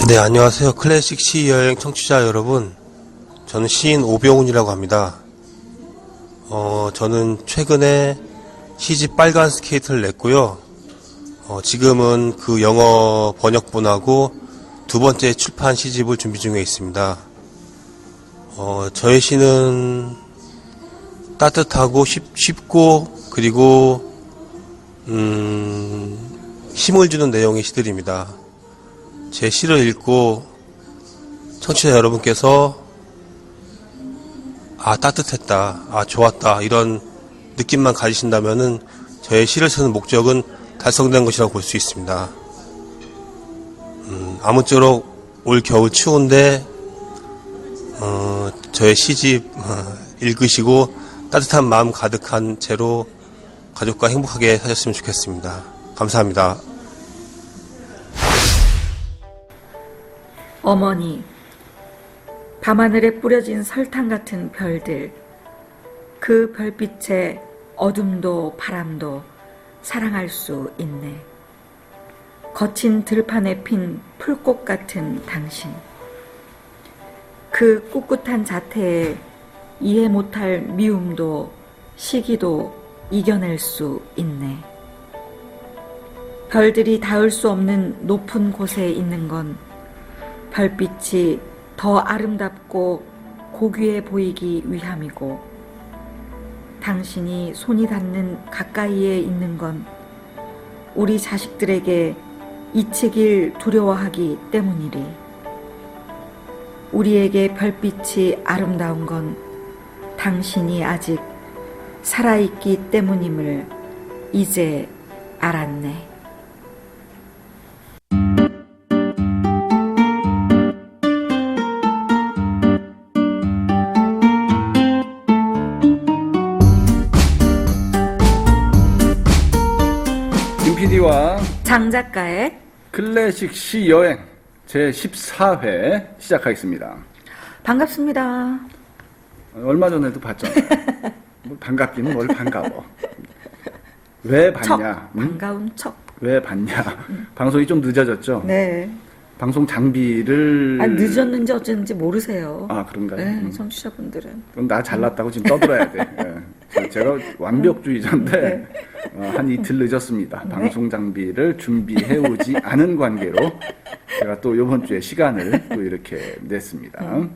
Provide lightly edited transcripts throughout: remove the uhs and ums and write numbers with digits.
네, 안녕하세요. 클래식 시여행 청취자 여러분. 저는 시인 오병훈이라고 합니다. 저는 최근에 시집 빨간 스케이트를 냈고요. 지금은 그 영어 번역본하고 두 번째 출판 시집을 준비 중에 있습니다. 저의 시는 따뜻하고 쉽고 그리고 힘을 주는 내용의 시들입니다. 제 시를 읽고 청취자 여러분께서 따뜻했다, 좋았다 이런 느낌만 가지신다면은 저의 시를 쓰는 목적은 달성된 것이라고 볼 수 있습니다. 아무쪼록 올 겨울 추운데 저의 시집 읽으시고 따뜻한 마음 가득한 채로 가족과 행복하게 사셨으면 좋겠습니다. 감사합니다. 어머니, 밤하늘에 뿌려진 설탕 같은 별들, 그 별빛에 어둠도 바람도 사랑할 수 있네. 거친 들판에 핀 풀꽃 같은 당신, 그 꿋꿋한 자태에 이해 못할 미움도 시기도 이겨낼 수 있네. 별들이 닿을 수 없는 높은 곳에 있는 건 별빛이 더 아름답고 고귀해 보이기 위함이고, 당신이 손이 닿는 가까이에 있는 건 우리 자식들에게 잊히길 두려워하기 때문이리. 우리에게 별빛이 아름다운 건 당신이 아직 살아있기 때문임을 이제 알았네. PD와 장 작가의 클래식 시 여행 제14회 시작하겠습니다. 반갑습니다. 얼마 전에도 봤잖아요. 뭐 반갑기는 뭘 반가워. 왜 봤냐? 반가운 척. 왜 봤냐? 방송이 좀 늦어졌죠? 네. 방송 장비를 늦었는지 어쨌는지 모르세요. 그런가요? 네, 청취자분들은. 그럼 나 잘났다고 지금 떠들어야 돼. 네. 제가 완벽주의자인데 한 이틀 늦었습니다. 방송 장비를 준비해오지 않은 관계로 제가 또 이번 주에 시간을 또 이렇게 냈습니다.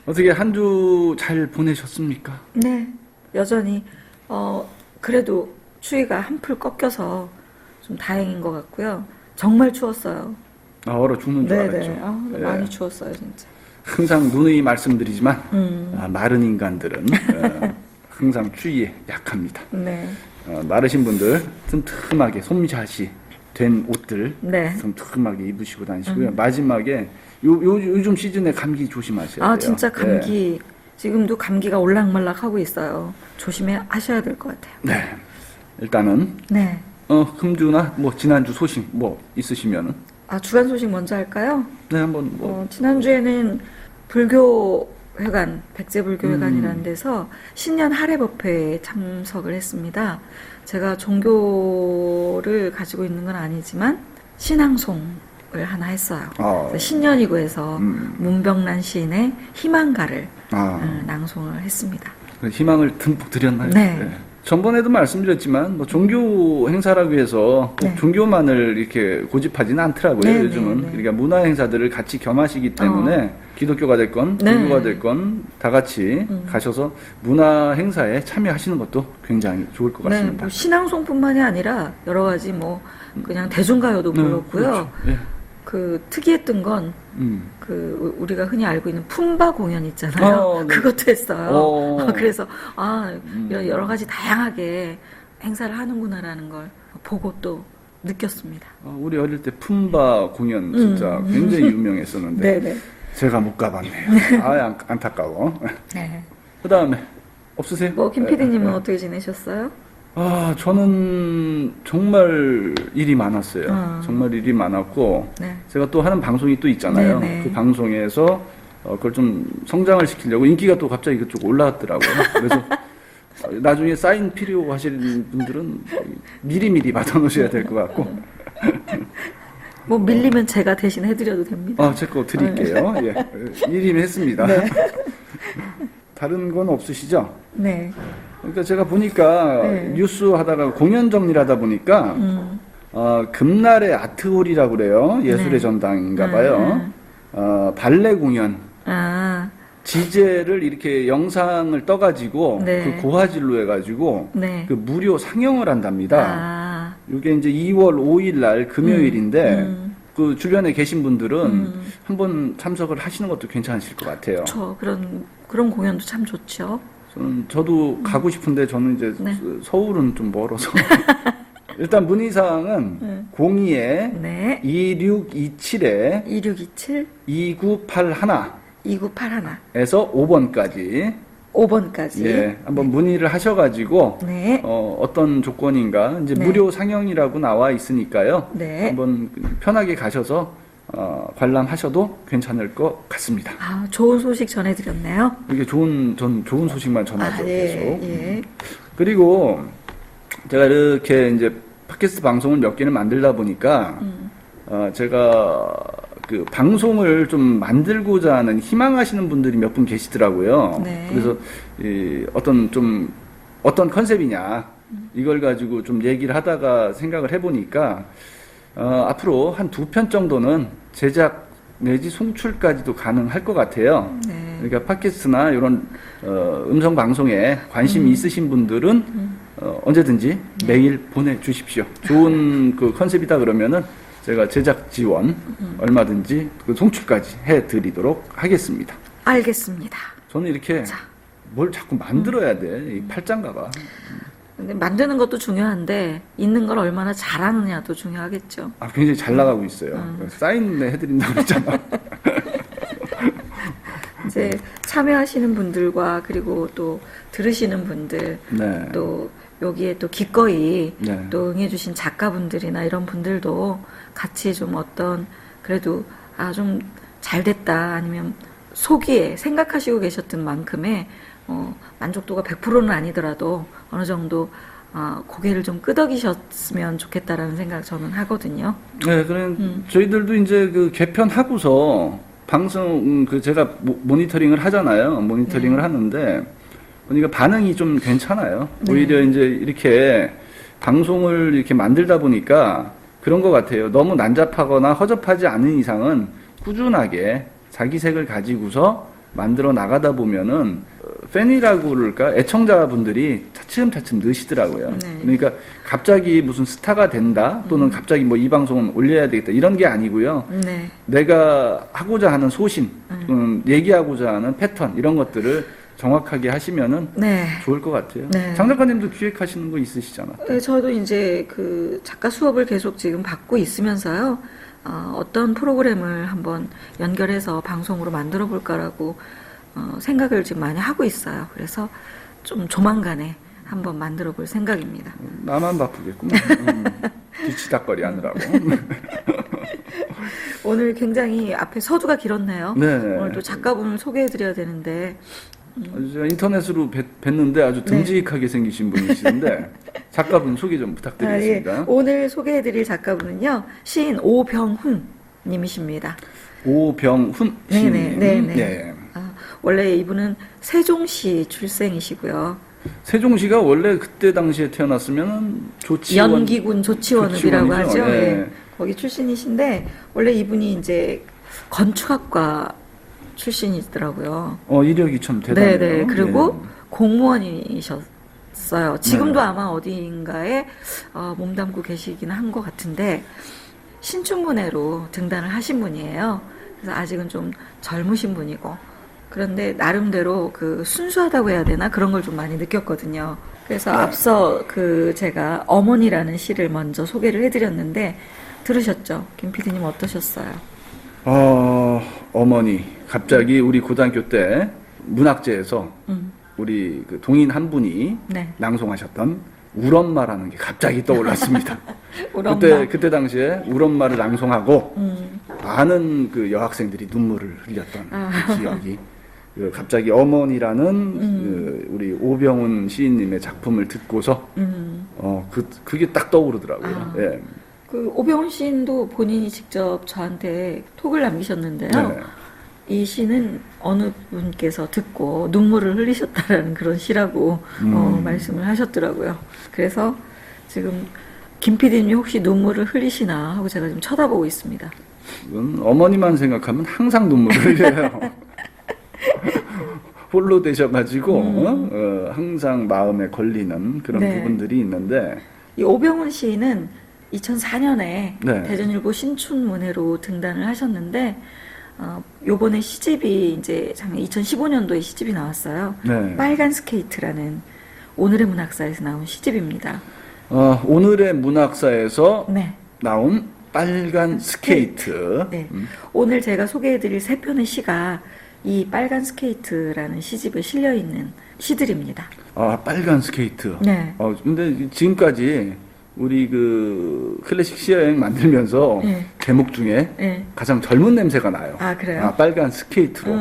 어떻게 한 주 잘 보내셨습니까? 네, 여전히 그래도 추위가 한풀 꺾여서 좀 다행인 것 같고요. 정말 추웠어요. 얼어 죽는 줄 알았죠. 네네. 많이 추웠어요, 진짜. 항상 누누이 말씀드리지만 마른 인간들은 항상 추위에 약합니다. 네. 마르신 분들 틈틈하게 솜샷이 된 옷들 네. 틈틈하게 입으시고 다니시고요. 마지막에 요즘 시즌에 감기 조심하셔야 돼요. 진짜 감기. 지금도 감기가 올락말락 하고 있어요. 조심해 하셔야 될 것 같아요. 네. 일단은 네. 금주나 지난주 소식 있으시면은 주간 소식 먼저 할까요? 네, 한번 지난주에는 불교회관, 백제불교회관이라는 데서 신년 할애법회에 참석을 했습니다. 제가 종교를 가지고 있는 건 아니지만 신앙송을 하나 했어요. 신년이고 해서 문병란 시인의 희망가를 낭송을 했습니다. 희망을 듬뿍 드렸나요? 네. 전번에도 말씀드렸지만 종교 행사라고 해서 종교만을 이렇게 고집하지는 않더라고요. 요즘은. 그러니까 문화 행사들을 같이 겸하시기 때문에 기독교가 됐건 불교가 됐건 다 같이 가셔서 문화 행사에 참여하시는 것도 굉장히 좋을 것 같습니다. 뭐 신앙송뿐만이 아니라 여러 가지 그냥 대중가요도 불렀고요. 그렇죠. 네. 그 특이했던 건 우리가 흔히 알고 있는 품바 공연 있잖아요. 네. 그것도 했어요. 그래서 이런 여러 가지 다양하게 행사를 하는구나라는 걸 보고 또 느꼈습니다. 우리 어릴 때 품바 공연 진짜 굉장히 유명했었는데 네네. 제가 못 가봤네요. 안타까워. 네. 그 다음에 없으세요? 김 PD님은 어떻게 지내셨어요? 저는 정말 일이 많았어요. 정말 일이 많았고, 제가 또 하는 방송이 또 있잖아요. 그 방송에서 그걸 좀 성장을 시키려고 인기가 또 갑자기 그쪽 올라왔더라고요. 그래서 나중에 사인 필요하시는 분들은 미리미리 받아놓으셔야 될 것 같고. 뭐 밀리면 제가 대신 해드려도 됩니다. 제 거 드릴게요. 예. 1임 했습니다. 네. 다른 건 없으시죠? 네. 그러니까 제가 보니까 네. 뉴스 하다가 공연 정리를 하다 보니까 금날의 아트홀이라고 그래요. 예술의 네. 전당인가 봐요. 발레 공연. 아, 지제를 이렇게 영상을 떠가지고 네. 그 고화질로 해가지고 네. 그 무료 상영을 한답니다. 아, 이게 이제 2월 5일 날 금요일인데 그 주변에 계신 분들은 한번 참석을 하시는 것도 괜찮으실 것 같아요. 그런 공연도 참 좋죠. 저도 가고 싶은데 저는 이제 네. 서울은 좀 멀어서 일단 문의사항은 02에 네. 2627에 2627 2981 2981 에서 5번까지 5번까지. 예, 한번 문의를 하셔가지고 네. 어떤 조건인가 이제 네. 무료 상영이라고 나와 있으니까요. 네. 한번 편하게 가셔서 관람하셔도 괜찮을 것 같습니다. 아, 좋은 소식 전해드렸네요. 이게 전 좋은 소식만 전하죠. 계속. 예. 그리고 제가 이렇게 이제 팟캐스트 방송을 몇 개를 만들다 보니까 제가 그 방송을 좀 만들고자 하는 희망하시는 분들이 몇 분 계시더라고요. 네. 그래서 어떤 컨셉이냐 이걸 가지고 좀 얘기를 하다가 생각을 해보니까 앞으로 한 2편 정도는 제작 내지 송출까지도 가능할 것 같아요. 네. 그러니까 팟캐스트나 이런 음성 방송에 관심이 있으신 분들은 언제든지 메일 보내주십시오. 좋은 그 컨셉이다 그러면은 제가 제작 지원 얼마든지 그 송출까지 해드리도록 하겠습니다. 알겠습니다. 저는 이렇게 자. 뭘 자꾸 만들어야 돼. 이 팔짱가가. 근데 만드는 것도 중요한데 있는 걸 얼마나 잘하느냐도 중요하겠죠. 굉장히 잘 나가고 있어요. 사인 해드린다고 그랬잖아. 이제 참여하시는 분들과 그리고 또 들으시는 분들 네. 또 여기에 또 기꺼이 네. 또 응해주신 작가분들이나 이런 분들도 같이 좀 그래도 좀 잘됐다 아니면 속이에 생각하시고 계셨던 만큼의 만족도가 100%는 아니더라도 어느 정도 고개를 좀 끄덕이셨으면 좋겠다라는 생각 저는 하거든요. 네, 그럼 저희들도 이제 그 개편하고서 방송 제가 모니터링을 하잖아요. 모니터링을 하는데 그러니까 반응이 좀 괜찮아요. 네. 오히려 이제 이렇게 방송을 이렇게 만들다 보니까 그런 것 같아요. 너무 난잡하거나 허접하지 않은 이상은 꾸준하게 자기 색을 가지고서 만들어 나가다 보면은 팬이라고 그럴까 애청자분들이 차츰차츰 느시더라고요. 네. 그러니까 갑자기 무슨 스타가 된다 또는 갑자기 뭐 이 방송은 올려야 되겠다 이런 게 아니고요. 네. 내가 하고자 하는 소신, 얘기하고자 하는 패턴 이런 것들을 정확하게 하시면은 네. 좋을 것 같아요. 네. 장 작가님도 기획하시는 거 있으시잖아. 네, 저도 이제 그 작가 수업을 계속 지금 받고 있으면서요. 어떤 프로그램을 한번 연결해서 방송으로 만들어 볼까라고 생각을 지금 많이 하고 있어요. 그래서 좀 조만간에 한번 만들어 볼 생각입니다. 나만 바쁘겠구만. 뒤치다거리 하느라고. 오늘 굉장히 앞에 서두가 길었네요. 네. 오늘 또 작가분을 소개해 드려야 되는데 제가 인터넷으로 뵀는데 아주 듬직하게 생기신 분이시던데 작가분 소개 좀 부탁드리겠습니다. 예. 오늘 소개해 드릴 작가분은요. 시인 오병훈 님이십니다. 오병훈 시인. 네네. 네. 원래 이분은 세종시 출생이시고요. 세종시가 원래 그때 당시에 태어났으면 조치원 연기군 조치원읍이라고 조치원이죠. 하죠. 네. 예. 거기 출신이신데 원래 이분이 이제 건축학과 출신이더라고요. 이력이 참 대단해요. 네네. 그리고 네. 공무원이셨어요. 지금도 네. 아마 어디인가에 몸담고 계시긴 한 것 같은데 신춘문예로 등단을 하신 분이에요. 그래서 아직은 좀 젊으신 분이고 그런데 나름대로 그 순수하다고 해야 되나 그런 걸 좀 많이 느꼈거든요. 그래서 앞서 제가 어머니라는 시를 먼저 소개를 해드렸는데 들으셨죠? 김 PD님 어떠셨어요? 어머니 갑자기 우리 고등학교 때 문학제에서 우리 그 동인 한 분이 네. 낭송하셨던 울엄마라는 게 갑자기 떠올랐습니다. 울엄마. 그때 당시에 울엄마를 낭송하고 많은 그 여학생들이 눈물을 흘렸던 그 기억이 갑자기 어머니라는 우리 오병훈 시인님의 작품을 듣고서 그게 딱 떠오르더라고요. 예. 그 오병훈 시인도 본인이 직접 저한테 톡을 남기셨는데요. 네. 이 시는 어느 분께서 듣고 눈물을 흘리셨다라는 그런 시라고 말씀을 하셨더라고요. 그래서 지금 김 PD님 혹시 눈물을 흘리시나 하고 제가 좀 쳐다보고 있습니다. 이건 어머니만 생각하면 항상 눈물을 흘려요. 홀로 되셔가지고 항상 마음에 걸리는 그런 네. 부분들이 있는데 이 오병훈 시인은 2004년에 네. 대전일보 신춘문예로 등단을 하셨는데 요번에 시집이 이제 작년 2015년도에 시집이 나왔어요. 네. 빨간 스케이트라는 오늘의 문학사에서 나온 시집입니다. 오늘의 문학사에서 네. 나온 빨간 스케이트. 네. 오늘 제가 소개해드릴 세 편의 시가 이 빨간 스케이트라는 시집에 실려 있는 시들입니다. 빨간 스케이트. 네. 근데 지금까지 우리 그 클래식 시여행 만들면서 네. 제목 중에 네. 가장 젊은 냄새가 나요. 아, 그래요? 빨간 스케이트로.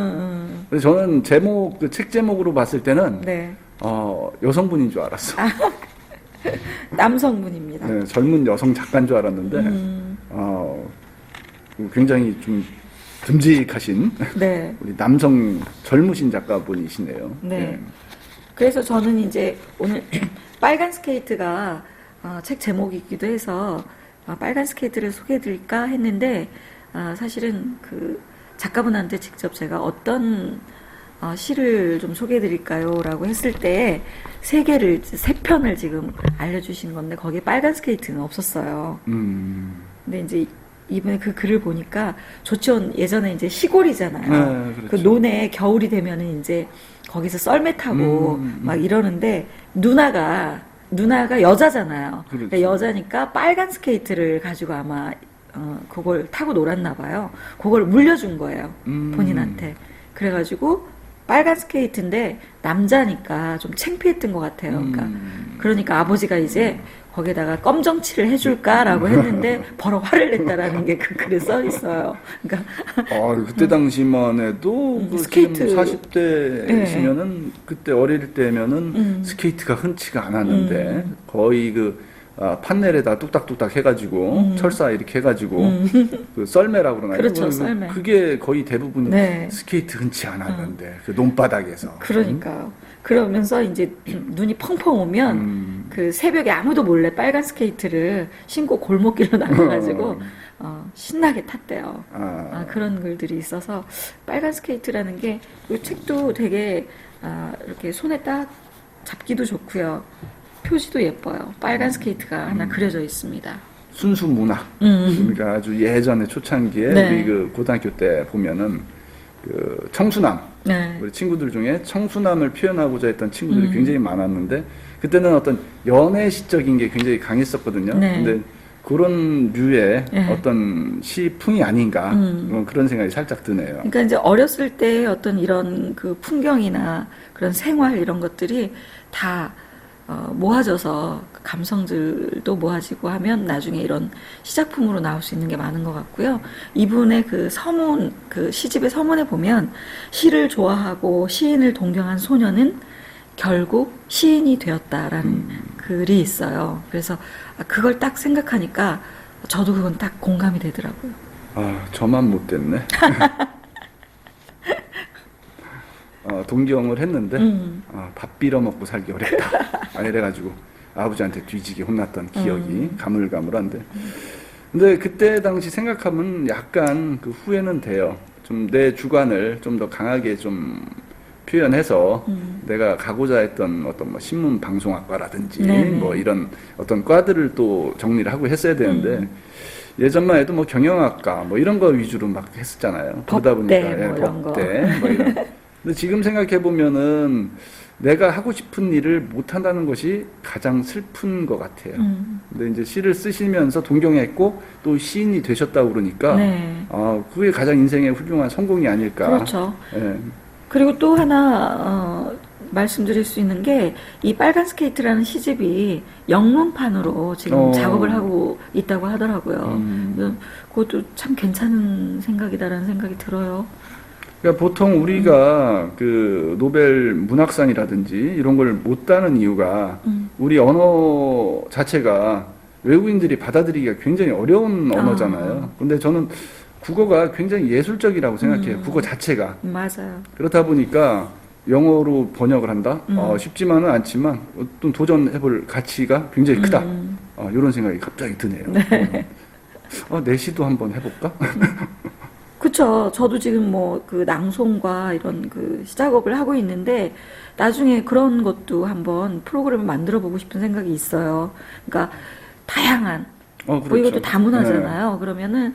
그래서 저는 제목, 그 책 제목으로 봤을 때는 네. 여성분인 줄 알았어. 남성분입니다. 네, 젊은 여성 작가인 줄 알았는데, 굉장히 좀 듬직하신 네. 우리 남성 젊으신 작가분이시네요. 네. 그래서 저는 이제 오늘 빨간 스케이트가 책 제목이기도 해서 빨간 스케이트를 소개해드릴까 했는데 사실은 그 작가분한테 직접 제가 어떤 시를 좀 소개해드릴까요? 라고 했을 때 세 편을 지금 알려주신 건데 거기에 빨간 스케이트는 없었어요. 근데 이제 이번에 그 글을 보니까 조치원 예전에 이제 시골이잖아요. 네, 그렇죠. 그 논에 겨울이 되면은 이제 거기서 썰매 타고 막 이러는데 누나가 여자잖아요. 그렇죠. 그러니까 여자니까 빨간 스케이트를 가지고 아마 그걸 타고 놀았나 봐요. 그걸 물려준 거예요. 본인한테. 그래가지고 빨간 스케이트인데 남자니까 좀 창피했던 것 같아요. 그러니까 아버지가 이제 거기에다가 검정칠을 해줄까라고 했는데 바로 화를 냈다라는 게 그 글에 써 있어요. 그러니까 그때 당시만 해도 그 스케이트. 지금 40대시면은 그때 어릴 때면은 스케이트가 흔치가 않았는데 거의 그 판넬에다 뚝딱뚝딱 해가지고 철사 이렇게 해가지고 그 썰매라고 그러나요? 그렇죠, 썰매. 그게 거의 대부분 네. 스케이트 흔치 않았는데 그 논바닥에서. 그러니까요. 그러면서 이제 눈이 펑펑 오면 그 새벽에 아무도 몰래 빨간 스케이트를 신고 골목길로 나가가지고 신나게 탔대요. 그런 글들이 있어서 빨간 스케이트라는 게 이 책도 되게 이렇게 손에 딱 잡기도 좋고요. 표지도 예뻐요. 빨간 스케이트가 하나 그려져 있습니다. 순수 문학. 그러니까 아주 예전에 초창기에 네. 우리 그 고등학교 때 보면은 그 청순함. 네. 우리 친구들 중에 청순함을 표현하고자 했던 친구들이 굉장히 많았는데 그때는 어떤 연애 시적인 게 굉장히 강했었거든요. 네. 근데 그런 류의 네. 어떤 시풍이 아닌가 그런 생각이 살짝 드네요. 그러니까 이제 어렸을 때 어떤 이런 그 풍경이나 그런 생활 이런 것들이 다 모아져서 감성들도 모아지고 하면 나중에 이런 시작품으로 나올 수 있는 게 많은 것 같고요. 이분의 그 서문, 그 시집의 서문에 보면 시를 좋아하고 시인을 동경한 소녀는 결국 시인이 되었다라는 글이 있어요. 그래서 그걸 딱 생각하니까 저도 그건 딱 공감이 되더라고요. 저만 못 됐네. 동경을 했는데 밥 빌어 먹고 살기 어렵다. 이래가지고 아버지한테 뒤지게 혼났던 기억이 가물가물한데. 근데 그때 당시 생각하면 약간 그 후회는 돼요. 좀 내 주관을 좀 더 강하게 좀 표현해서 내가 가고자 했던 어떤 뭐 신문 방송학과라든지 네네. 뭐 이런 어떤 과들을 또 정리를 하고 했어야 되는데 예전만 해도 뭐 경영학과 뭐 이런 거 위주로 막 했었잖아요. 그러다 보니까 법대 뭐 이런 법대 뭐 이런. 근데 지금 생각해 보면은 내가 하고 싶은 일을 못 한다는 것이 가장 슬픈 것 같아요. 근데 이제 시를 쓰시면서 동경했고 또 시인이 되셨다고 그러니까 네. 그게 가장 인생의 훌륭한 성공이 아닐까. 그렇죠. 예. 그리고 또 하나 말씀드릴 수 있는 게 이 빨간 스케이트라는 시집이 영문판으로 지금 작업을 하고 있다고 하더라고요. 그것도 참 괜찮은 생각이다라는 생각이 들어요. 그러니까 보통 우리가 그 노벨 문학상이라든지 이런 걸 못 따는 이유가 우리 언어 자체가 외국인들이 받아들이기가 굉장히 어려운 언어잖아요. 근데 저는 국어가 굉장히 예술적이라고 생각해요. 국어 자체가. 맞아요. 그렇다 보니까 영어로 번역을 한다? 쉽지만은 않지만 어떤 도전해볼 가치가 굉장히 크다. 이런 생각이 갑자기 드네요. 내시도 한번 해볼까? 그쵸. 저도 지금 뭐 그 낭송과 이런 그 시작업을 하고 있는데 나중에 그런 것도 한번 프로그램을 만들어 보고 싶은 생각이 있어요. 그러니까 다양한 그렇죠. 뭐 이것도 다문화잖아요. 그러면은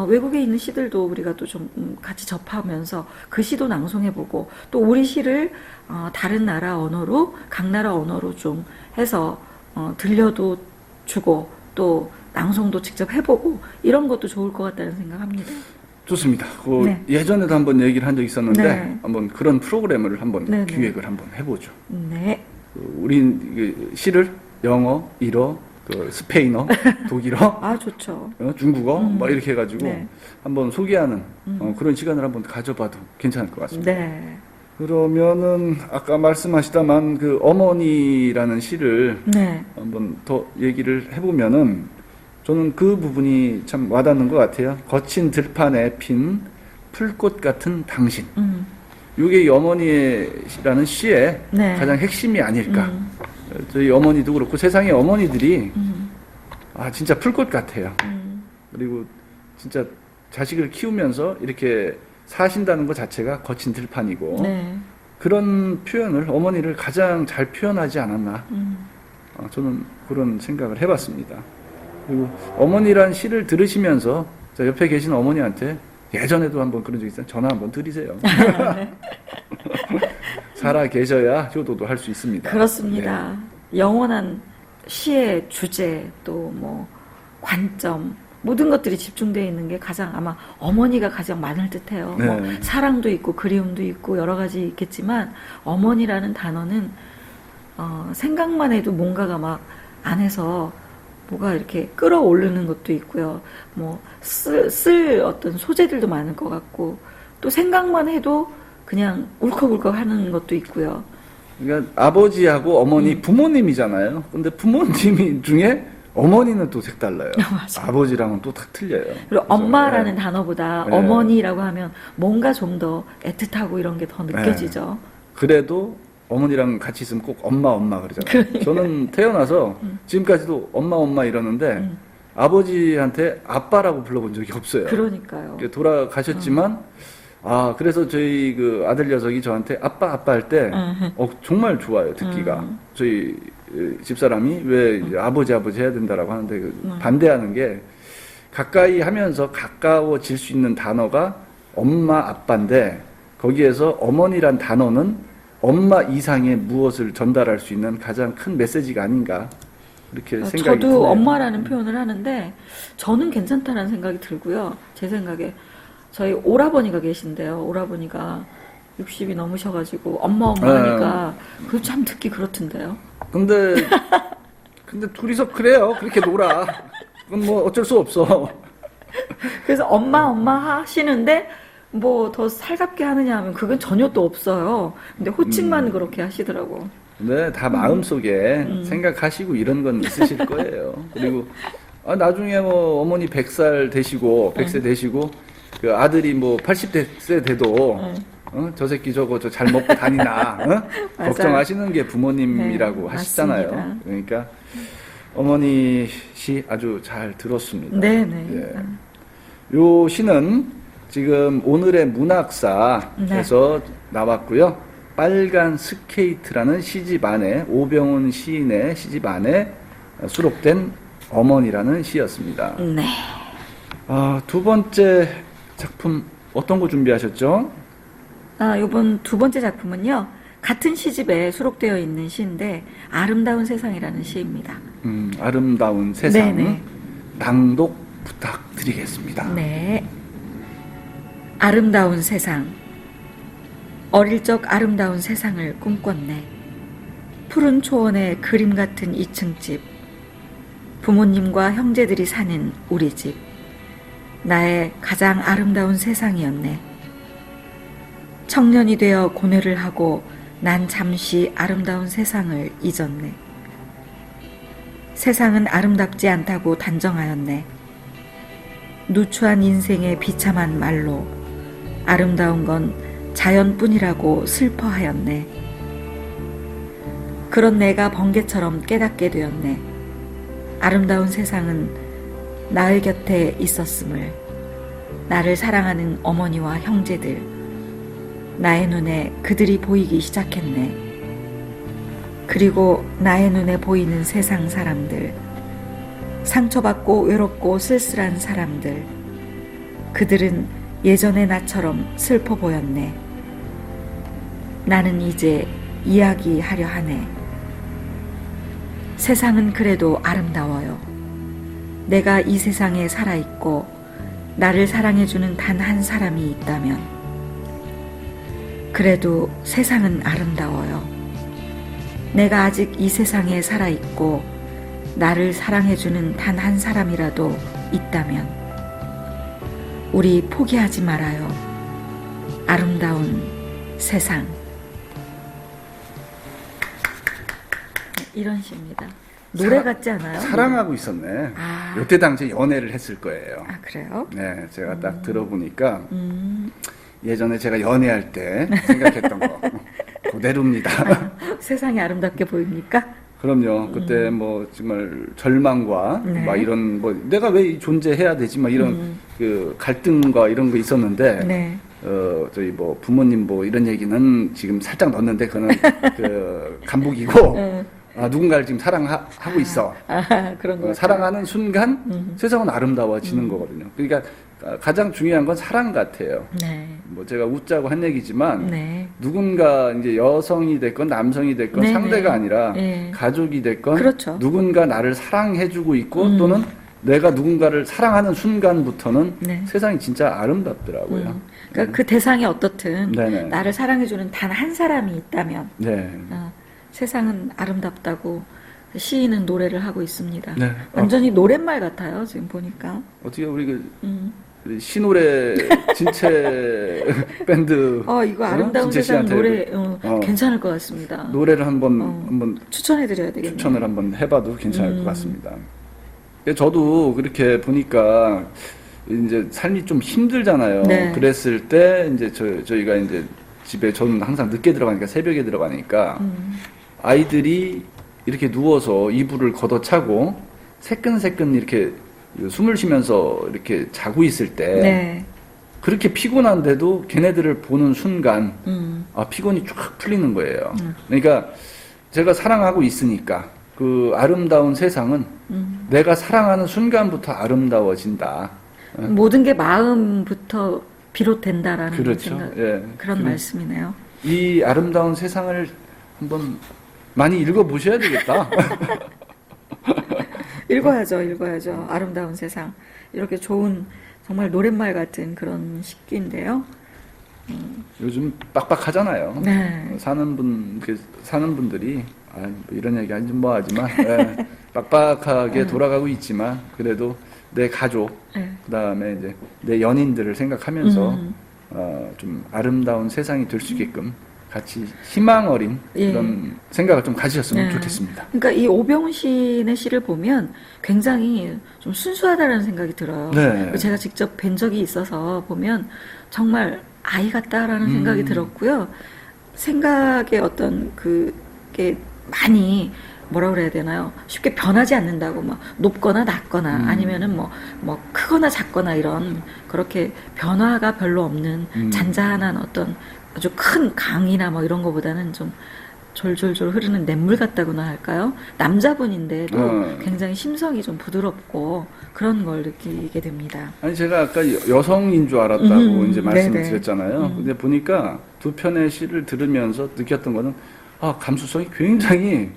외국에 있는 시들도 우리가 또 좀 같이 접하면서 그 시도 낭송해보고 또 우리 시를 다른 나라 언어로 각 나라 언어로 좀 해서 들려도 주고 또 낭송도 직접 해보고 이런 것도 좋을 것 같다는 생각합니다. 좋습니다. 네. 예전에도 한번 얘기를 한 적이 있었는데 네. 한번 그런 프로그램을 한번 네, 네. 기획을 한번 해보죠. 네. 우린 시를 영어, 일어, 스페인어, 독일어, 아, 좋죠. 중국어 뭐 이렇게 해가지고 네. 한번 소개하는 그런 시간을 한번 가져봐도 괜찮을 것 같습니다. 네. 그러면은 아까 말씀하시다만 그 어머니라는 시를 네. 한번 더 얘기를 해보면은 저는 그 부분이 참 와닿는 것 같아요. 거친 들판에 핀 풀꽃 같은 당신. 이게 이 어머니라는 시의 네. 가장 핵심이 아닐까. 저희 어머니도 그렇고 세상의 어머니들이 진짜 풀꽃 같아요. 그리고 진짜 자식을 키우면서 이렇게 사신다는 것 자체가 거친 들판이고 네. 그런 표현을 어머니를 가장 잘 표현하지 않았나. 저는 그런 생각을 해봤습니다. 그리고 어머니란 시를 들으시면서 자, 옆에 계신 어머니한테 예전에도 한번 그런 적 있어요. 전화 한번 드리세요. 살아 계셔야 효도도 할 수 있습니다. 그렇습니다. 영원한 시의 주제 또 뭐 관점 모든 것들이 집중되어 있는 게 가장 아마 어머니가 가장 많을 듯해요. 네. 뭐 사랑도 있고 그리움도 있고 여러 가지 있겠지만 어머니라는 단어는 생각만 해도 뭔가가 막 안에서 뭐가 이렇게 끌어오르는 것도 있고요. 뭐 쓸 어떤 소재들도 많을 것 같고 또 생각만 해도 그냥 울컥울컥 하는 것도 있고요. 그러니까 아버지하고 어머니 부모님이잖아요. 근데 부모님 중에 어머니는 또 색달라요. 맞아요. 아버지랑은 또 딱 틀려요. 그리고 그래서, 엄마라는 네. 단어보다 네. 어머니라고 하면 뭔가 좀 더 애틋하고 이런 게 더 느껴지죠. 그래도 어머니랑 같이 있으면 꼭 엄마 그러잖아요. 저는 태어나서 지금까지도 엄마 이러는데 아버지한테 아빠라고 불러본 적이 없어요. 그러니까요. 돌아가셨지만 그래서 저희 그 아들 녀석이 저한테 아빠 할 때 정말 좋아요 듣기가. 저희 집사람이 왜 이제 아버지 해야 된다라고 하는데 반대하는 게 가까이 하면서 가까워질 수 있는 단어가 엄마 아빠인데 거기에서 어머니란 단어는 엄마 이상의 무엇을 전달할 수 있는 가장 큰 메시지가 아닌가 그렇게 생각이 저도 드네요. 엄마라는 표현을 하는데 저는 괜찮다는 생각이 들고요. 제 생각에 저희 오라버니가 계신데요. 오라버니가 60이 넘으셔가지고 엄마 하니까 그거 참 듣기 그렇던데요. 근데 둘이서 그래요. 그렇게 놀아. 그건 뭐 어쩔 수 없어. 그래서 엄마 하시는데 뭐 더 살갑게 하느냐 하면 그건 전혀 또 없어요. 근데 호칭만 그렇게 하시더라고. 네, 다 마음속에 생각하시고 이런 건 있으실 거예요. 그리고 나중에 뭐 어머니 100살 되시고 100세 되시고 그 아들이 뭐 80세 돼도 저 새끼 저거 저 잘 먹고 다니나 걱정하시는 게 부모님이라고 네, 하시잖아요. 맞습니다. 그러니까 어머니 시 아주 잘 들었습니다. 네네. 예. 요 시는 지금 오늘의 문학사에서 나왔고요. 빨간 스케이트라는 시집 안에 오병훈 시인의 시집 안에 수록된 어머니라는 시였습니다. 네. 두 번째 작품 어떤 거 준비하셨죠? 이번 두 번째 작품은요. 같은 시집에 수록되어 있는 시인데 아름다운 세상이라는 시입니다. 아름다운 세상 네네. 낭독 부탁드리겠습니다. 네. 아름다운 세상. 어릴 적 아름다운 세상을 꿈꿨네. 푸른 초원의 그림 같은 2층 집. 부모님과 형제들이 사는 우리 집. 나의 가장 아름다운 세상이었네. 청년이 되어 고뇌를 하고 난 잠시 아름다운 세상을 잊었네. 세상은 아름답지 않다고 단정하였네. 누추한 인생의 비참한 말로 아름다운 건 자연뿐이라고 슬퍼하였네. 그런 내가 번개처럼 깨닫게 되었네. 아름다운 세상은 나의 곁에 있었음을. 나를 사랑하는 어머니와 형제들, 나의 눈에 그들이 보이기 시작했네. 그리고 나의 눈에 보이는 세상 사람들, 상처받고 외롭고 쓸쓸한 사람들, 그들은 예전의 나처럼 슬퍼 보였네. 나는 이제 이야기하려 하네. 세상은 그래도 아름다워요. 내가 이 세상에 살아있고 나를 사랑해주는 단 한 사람이 있다면 그래도 세상은 아름다워요. 내가 아직 이 세상에 살아있고 나를 사랑해주는 단 한 사람이라도 있다면 우리 포기하지 말아요. 아름다운 세상. 이런 시입니다. 노래 같지 않아요? 사랑하고 있었네. 아. 이때 당시에 연애를 했을 거예요. 아, 그래요? 네, 제가 딱 들어보니까 예전에 제가 연애할 때 생각했던 거 그대로입니다. 세상이 아름답게 보입니까? 그럼요. 그때 뭐 정말 절망과 네. 막 이런 뭐 내가 왜 존재해야 되지 막 이런 그 갈등과 이런 거 있었는데 네. 저희 뭐 부모님 뭐 이런 얘기는 지금 살짝 넣었는데 그거는 그 간북이고 누군가를 지금 사랑하고 있어. 그런 거. 사랑하는 순간 세상은 아름다워지는 거거든요. 그러니까 가장 중요한 건 사랑 같아요. 네. 뭐 제가 웃자고 한 얘기지만 네. 누군가 이제 여성이 됐건 남성이 됐건 네, 상대가 네. 아니라 네. 가족이 됐건 그렇죠. 누군가 나를 사랑해주고 있고 또는 내가 누군가를 사랑하는 순간부터는 네. 세상이 진짜 아름답더라고요. 그러니까 그 대상이 어떻든 네네. 나를 사랑해주는 단 한 사람이 있다면 네. 세상은 아름답다고 시인은 노래를 하고 있습니다. 네. 완전히 노랫말 같아요. 지금 보니까. 어떻게 우리 그 신노래 진채 밴드 이거 아름다운 진채 세상 씨한테 노래 괜찮을 것 같습니다. 노래를 한번 추천해드려야 되겠네요. 추천을 한번 해봐도 괜찮을 것 같습니다. 저도 그렇게 보니까 이제 삶이 좀 힘들잖아요. 네. 그랬을 때 이제 저희가 이제 집에 저는 항상 늦게 들어가니까 새벽에 들어가니까 아이들이 이렇게 누워서 이불을 걷어차고 새끈새끈 이렇게 숨을 쉬면서 이렇게 자고 있을 때 네. 그렇게 피곤한데도 걔네들을 보는 순간 피곤이 쫙 풀리는 거예요. 그러니까 제가 사랑하고 있으니까 그 아름다운 세상은 내가 사랑하는 순간부터 아름다워진다. 모든 게 마음부터 비롯된다라는 그렇죠. 생각, 예. 그런 말씀이네요. 이 아름다운 세상을 한번 많이 읽어보셔야 되겠다. 읽어야죠. 아름다운 세상. 이렇게 좋은 정말 노랫말 같은 그런 식기인데요. 요즘 빡빡하잖아요. 네. 사는 분들이 뭐 이런 얘기 하지 뭐 하지만 빡빡하게 돌아가고 있지만 그래도 내 가족 네. 그다음에 이제 내 연인들을 생각하면서 좀 아름다운 세상이 될 수 있게끔 같이 희망 어린 그런 생각을 좀 가지셨으면 좋겠습니다. 그러니까 이 오병훈 시인의 시를 보면 굉장히 좀 순수하다는 생각이 들어요. 네. 제가 직접 뵌 적이 있어서 보면 정말 아이 같다라는 생각이 들었고요. 생각의 어떤 그게 많이 뭐라 그래야 되나요? 쉽게 변하지 않는다고 막 높거나 낮거나 아니면은 뭐 크거나 작거나 이런 그렇게 변화가 별로 없는 잔잔한 어떤 아주 큰 강이나 뭐 이런 거보다는 좀 졸졸졸 흐르는 냇물 같다고나 할까요? 남자분인데도 굉장히 심성이 좀 부드럽고 그런 걸 느끼게 됩니다. 아니 제가 아까 여성인 줄 알았다고 이제 말씀을 네네. 드렸잖아요. 근데 보니까 두 편의 시를 들으면서 느꼈던 거는 감수성이 굉장히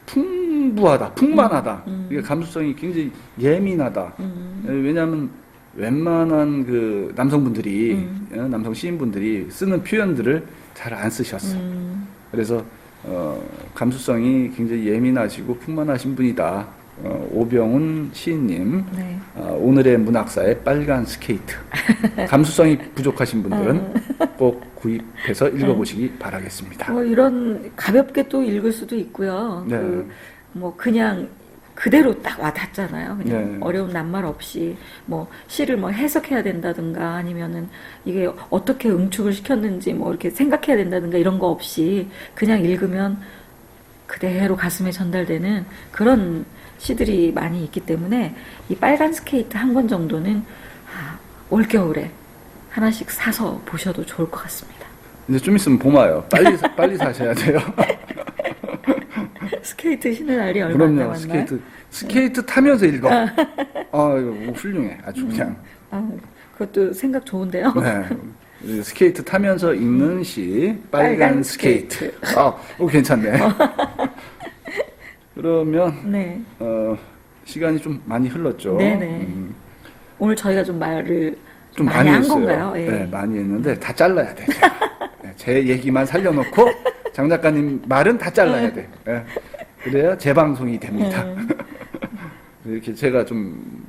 풍부하다, 풍만하다. 이게 감수성이 굉장히 예민하다. 왜냐하면 웬만한 그 남성분들이 남성 시인분들이 쓰는 표현들을 잘 안 쓰셨어. 그래서 감수성이 굉장히 예민하시고 풍만하신 분이다. 오병훈 시인님, 네. 오늘의 문학사의 빨간 스케이트. 감수성이 부족하신 분들은 꼭 구입해서 읽어보시기 바라겠습니다. 이런 가볍게 또 읽을 수도 있고요. 네. 그냥 그대로 딱 와닿잖아요. 그냥 네. 어려운 낱말 없이 뭐 시를 뭐 해석해야 된다든가 아니면은 이게 어떻게 응축을 시켰는지 뭐 이렇게 생각해야 된다든가 이런 거 없이 그냥 읽으면 그대로 가슴에 전달되는 그런 시들이 많이 있기 때문에 이 빨간 스케이트 한 권 정도는 올겨울에 하나씩 사서 보셔도 좋을 것 같습니다. 이제 좀 있으면 봄 와요. 빨리 사셔야 돼요. 스케이트 신는 날이 얼마 안 그럼요. 남았나요? 스케이트 타면서 읽어. 이거 훌륭해. 아주 그냥. 그것도 생각 좋은데요. 네. 스케이트 타면서 읽는 시, 빨간 스케이트. 괜찮네. 그러면, 네. 시간이 좀 많이 흘렀죠. 네네. 오늘 저희가 좀 말을 좀 많이 한 했어요. 건가요? 예. 네, 많이 했는데 다 잘라야 돼. 제가. 네, 제 얘기만 살려놓고 장 작가님 말은 다 잘라야 돼. 네. 그래야 재방송이 됩니다. 이렇게 제가 좀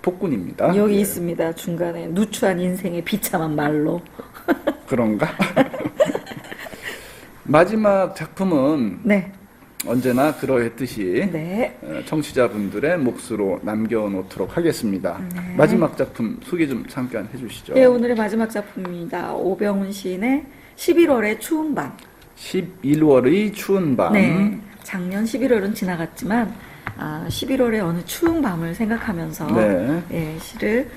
폭군입니다. 여기 네. 있습니다. 중간에 누추한 인생의 비참한 말로. 그런가? 마지막 작품은 네. 언제나 그러했듯이 네. 청취자분들의 몫으로 남겨놓도록 하겠습니다. 네. 마지막 작품 소개 좀 잠깐 해주시죠. 예, 오늘의 마지막 작품입니다. 오병훈 시인의 11월의 추운 밤. 11월의 추운 밤. 네. 작년 11월은 지나갔지만 11월의 어느 추운 밤을 생각하면서 네. 예, 시를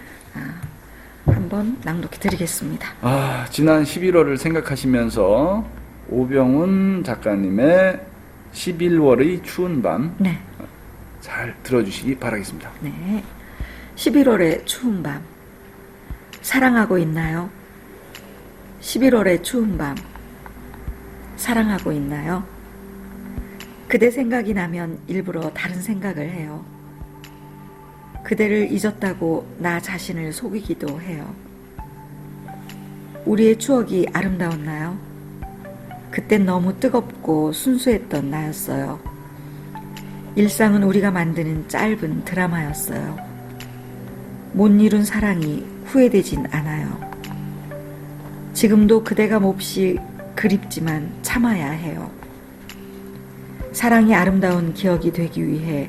한번 낭독해 드리겠습니다. 지난 11월을 생각하시면서 오병훈 작가님의 11월의 추운 밤 네. 잘 들어주시기 바라겠습니다. 네. 11월의 추운 밤. 사랑하고 있나요? 11월의 추운 밤. 사랑하고 있나요? 그대 생각이 나면 일부러 다른 생각을 해요. 그대를 잊었다고 나 자신을 속이기도 해요. 우리의 추억이 아름다웠나요? 그땐 너무 뜨겁고 순수했던 나였어요. 일상은 우리가 만드는 짧은 드라마였어요. 못 이룬 사랑이 후회되진 않아요. 지금도 그대가 몹시 그립지만 참아야 해요. 사랑이 아름다운 기억이 되기 위해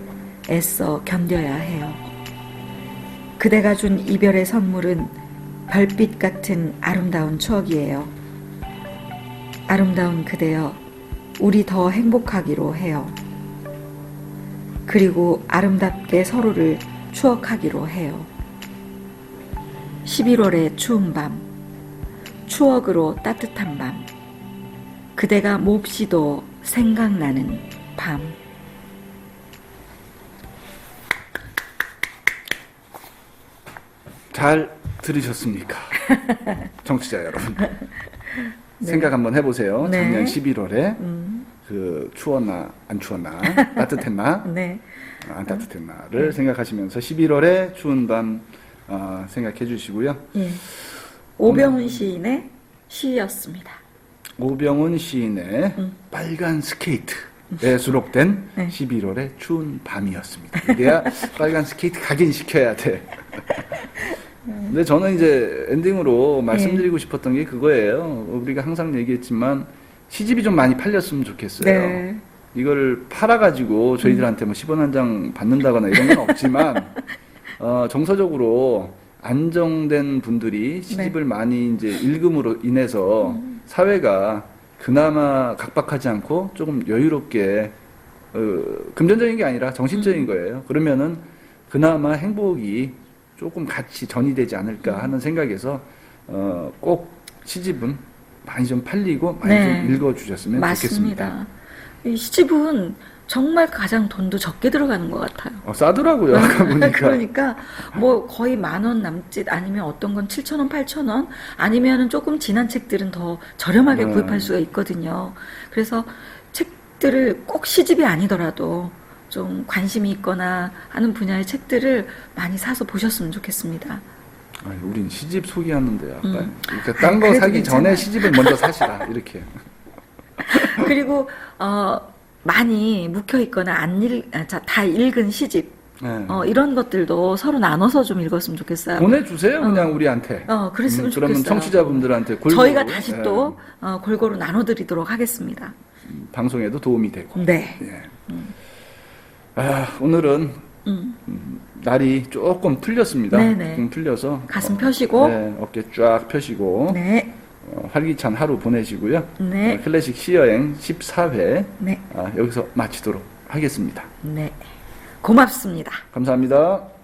애써 견뎌야 해요. 그대가 준 이별의 선물은 별빛 같은 아름다운 추억이에요. 아름다운 그대여, 우리 더 행복하기로 해요. 그리고 아름답게 서로를 추억하기로 해요. 11월의 추운 밤, 추억으로 따뜻한 밤, 그대가 몹시도 생각나는 밤. 잘 들으셨습니까? 청취자 여러분. 생각 한번 해보세요. 네. 작년 11월에 추웠나 안 추웠나 따뜻했나 네. 안 따뜻했나를 생각하시면서 11월에 추운 밤 생각해 주시고요. 예. 오병훈 시인의 시였습니다. 오병훈 시인의 빨간 스케이트에 수록된 네. 11월의 추운 밤이었습니다. 이래야 빨간 스케이트 각인시켜야 돼. 근데 저는 이제 엔딩으로 말씀드리고 싶었던 게 그거예요. 우리가 항상 얘기했지만 시집이 좀 많이 팔렸으면 좋겠어요. 네. 이걸 팔아가지고 저희들한테 뭐 10원 한 장 받는다거나 이런 건 없지만 정서적으로 안정된 분들이 시집을 많이 이제 읽음으로 인해서 사회가 그나마 각박하지 않고 조금 여유롭게 금전적인 게 아니라 정신적인 거예요. 그러면은 그나마 행복이 조금 같이 전이되지 않을까 하는 생각에서 꼭 시집은 많이 좀 팔리고 많이 네. 좀 읽어주셨으면 좋겠습니다. 맞습니다. 이 시집은 정말 가장 돈도 적게 들어가는 것 같아요. 싸더라고요. 아까 보니까. 그러니까 뭐 거의 10,000원 남짓 아니면 어떤 건 7,000원, 8,000원 아니면은 조금 진한 책들은 더 저렴하게 구입할 수가 있거든요. 그래서 책들을 꼭 시집이 아니더라도 좀 관심이 있거나 하는 분야의 책들을 많이 사서 보셨으면 좋겠습니다. 우린 시집 소개하는데 아까 그러니까 아, 딴 거 그래도 사기 괜찮아요. 전에 시집을 먼저 사시라 이렇게. 그리고 많이 묵혀 있거나 다 읽은 시집 네. 이런 것들도 서로 나눠서 좀 읽었으면 좋겠어요. 보내주세요 그냥 우리한테. 그랬으면 그러면 좋겠어요. 청취자분들한테 골고루, 저희가 다시 예, 또 골고루 나눠드리도록 하겠습니다. 방송에도 도움이 되고. 네. 예. 오늘은 날이 조금 풀렸습니다. 네네. 조금 풀려서 가슴 펴시고. 네, 어깨 쫙 펴시고 네. 활기찬 하루 보내시고요. 네. 클래식 시여행 14회 네. 여기서 마치도록 하겠습니다. 네. 고맙습니다. 감사합니다.